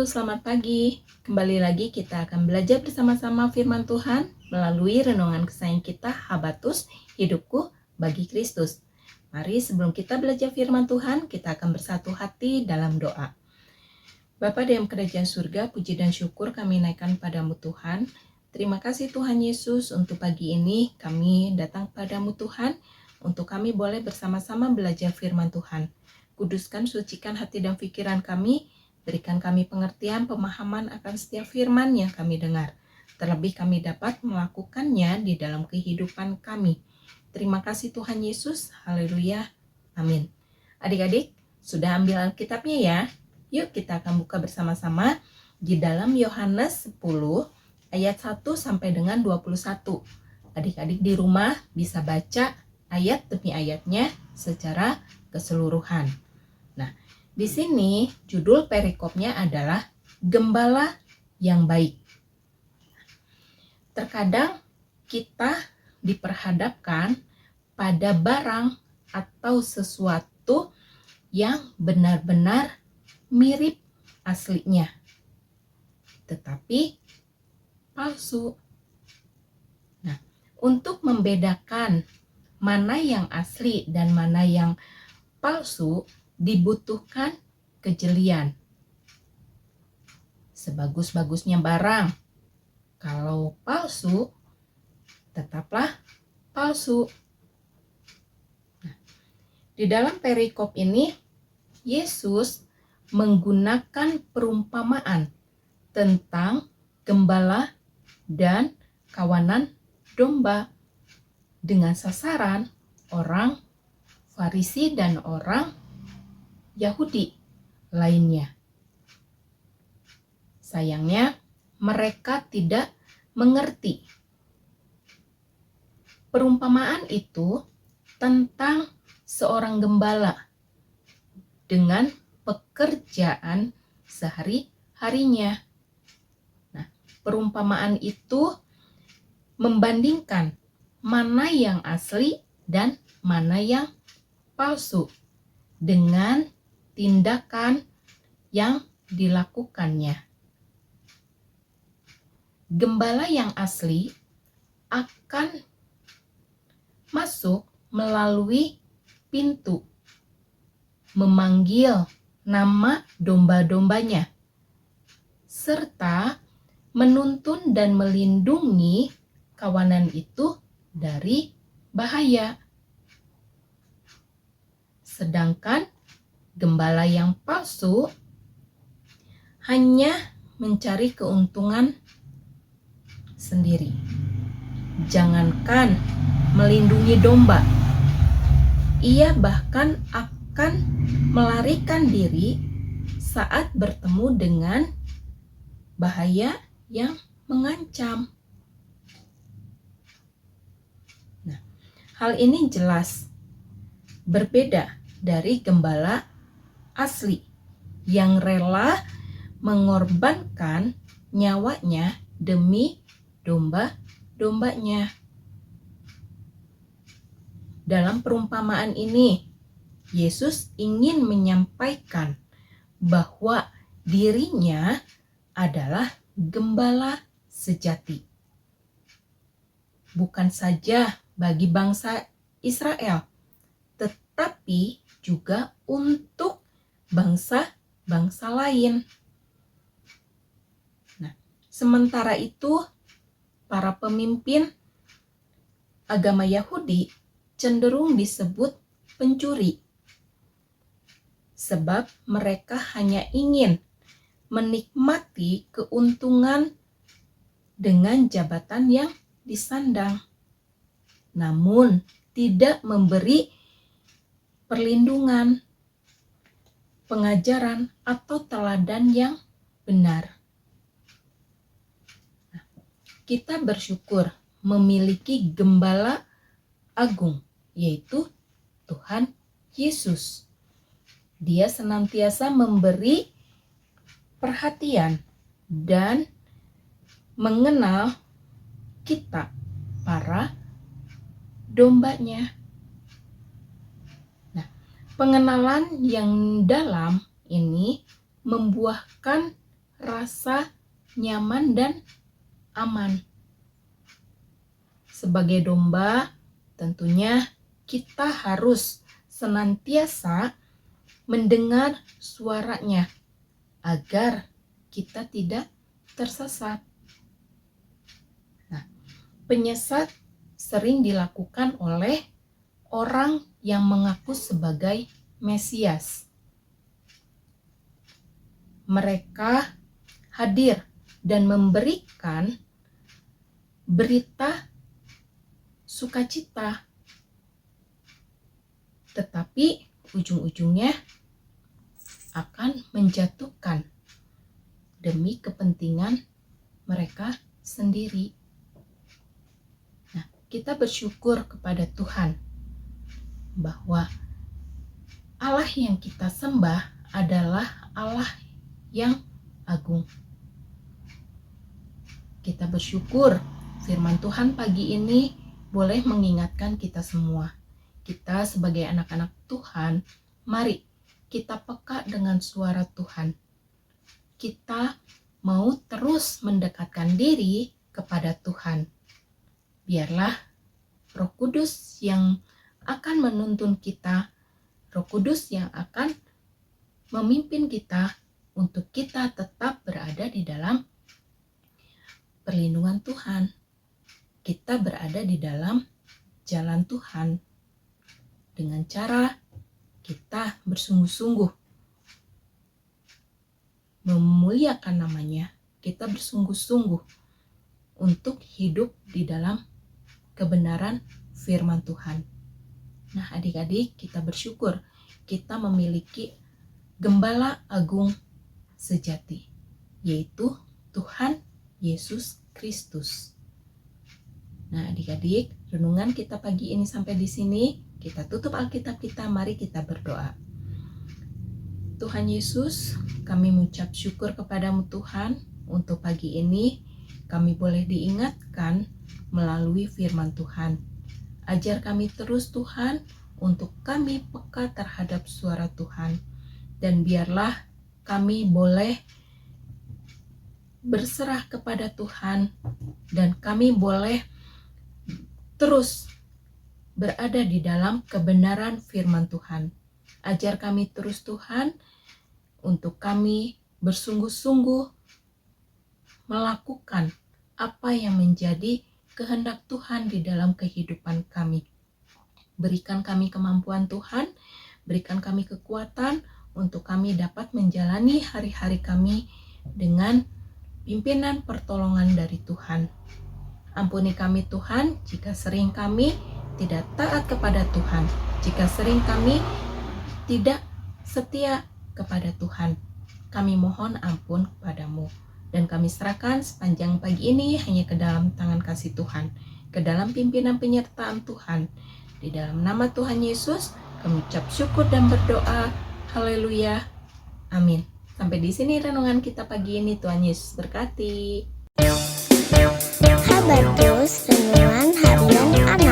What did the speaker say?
selamat pagi. Kembali lagi kita akan belajar bersama-sama firman Tuhan melalui renungan kesayangan kita Habatus, hidupku bagi Kristus. Mari sebelum kita belajar firman Tuhan, kita akan bersatu hati dalam doa. Bapa di dalam kerajaan surga, puji dan syukur kami naikkan padamu Tuhan. Terima kasih Tuhan Yesus untuk pagi ini kami datang padamu Tuhan, untuk kami boleh bersama-sama belajar firman Tuhan. Kuduskan, sucikan hati dan pikiran kami, berikan kami pengertian, pemahaman akan setiap firman yang kami dengar. Terlebih kami dapat melakukannya di dalam kehidupan kami. Terima kasih Tuhan Yesus. Haleluya. Amin. Adik-adik, sudah ambil Alkitabnya ya? Yuk kita akan buka bersama-sama di dalam Yohanes 10 ayat 1 sampai dengan 21. Adik-adik di rumah bisa baca ayat demi ayatnya secara keseluruhan. Nah, di sini judul perikopnya adalah Gembala yang Baik. Terkadang kita diperhadapkan pada barang atau sesuatu yang benar-benar mirip aslinya, tetapi palsu. Nah, untuk membedakan mana yang asli dan mana yang palsu, dibutuhkan kejelian. Sebagus-bagusnya barang, kalau palsu, tetaplah palsu. Nah, di dalam perikop ini, Yesus menggunakan perumpamaan tentang gembala dan kawanan domba dengan sasaran orang Farisi dan orang Yahudi lainnya. Sayangnya, mereka tidak mengerti. Perumpamaan itu tentang seorang gembala dengan pekerjaan sehari-harinya. Nah, perumpamaan itu membandingkan mana yang asli dan mana yang palsu dengan tindakan yang dilakukannya. Gembala yang asli akan masuk melalui pintu, memanggil nama domba-dombanya, serta menuntun dan melindungi kawanan itu dari bahaya. Sedangkan gembala yang palsu hanya mencari keuntungan sendiri. Jangankan melindungi domba, ia bahkan akan melarikan diri saat bertemu dengan bahaya yang mengancam. Nah, hal ini jelas berbeda dari gembala asli yang rela mengorbankan nyawanya demi domba-dombanya. Dalam perumpamaan ini, Yesus ingin menyampaikan bahwa dirinya adalah gembala sejati. Bukan saja bagi bangsa Israel, tetapi juga untuk bangsa-bangsa lain. Nah, sementara itu, para pemimpin agama Yahudi cenderung disebut pencuri, sebab mereka hanya ingin menikmati keuntungan dengan jabatan yang disandang, namun tidak memberi perlindungan, pengajaran, atau teladan yang benar. Nah, kita bersyukur memiliki gembala agung, yaitu Tuhan Yesus. Dia senantiasa memberi perhatian dan mengenal kita, para dombanya. Nah, pengenalan yang dalam ini membuahkan rasa nyaman dan aman. Sebagai domba, tentunya kita harus senantiasa mendengar suaranya agar kita tidak tersesat. Nah, penyesat sering dilakukan oleh orang yang mengaku sebagai Mesias. Mereka hadir dan memberikan berita sukacita, tetapi ujung-ujungnya akan menjatuhkan demi kepentingan mereka sendiri. Nah, kita bersyukur kepada Tuhan bahwa Allah yang kita sembah adalah Allah yang agung. Kita bersyukur firman Tuhan pagi ini boleh mengingatkan kita semua. Kita sebagai anak-anak Tuhan, mari kita peka dengan suara Tuhan. Kita mau terus mendekatkan diri kepada Tuhan. Biarlah Roh Kudus yang akan menuntun kita, Roh Kudus yang akan memimpin kita untuk kita tetap berada di dalam perlindungan Tuhan. Kita berada di dalam jalan Tuhan dengan cara kita bersungguh-sungguh memuliakan namanya. Kita bersungguh-sungguh untuk hidup di dalam kebenaran firman Tuhan. Nah, adik-adik, kita bersyukur kita memiliki Gembala Agung sejati, yaitu Tuhan Yesus Kristus. Nah, adik-adik, renungan kita pagi ini sampai di sini. Kita tutup Alkitab kita, mari kita berdoa. Tuhan Yesus, kami mengucap syukur kepadamu Tuhan, untuk pagi ini kami boleh diingatkan melalui firman Tuhan. Ajar kami terus Tuhan, untuk kami peka terhadap suara Tuhan. Dan biarlah kami boleh berserah kepada Tuhan, dan kami boleh terus berada di dalam kebenaran firman Tuhan. Ajar kami terus Tuhan, untuk kami bersungguh-sungguh melakukan apa yang menjadi kehendak Tuhan di dalam kehidupan kami. Berikan kami kemampuan Tuhan, berikan kami kekuatan untuk kami dapat menjalani hari-hari kami dengan pimpinan pertolongan dari Tuhan. Ampuni kami Tuhan, jika sering kami tidak taat kepada Tuhan, jika sering kami tidak setia kepada Tuhan. Kami mohon ampun kepadamu, dan kami serahkan sepanjang pagi ini hanya ke dalam tangan kasih Tuhan, ke dalam pimpinan penyertaan Tuhan. Di dalam nama Tuhan Yesus, kami ucap syukur dan berdoa. Haleluya. Amin. Sampai di sini renungan kita pagi ini. Tuhan Yesus berkati. Habatus Renungan Harian Anak.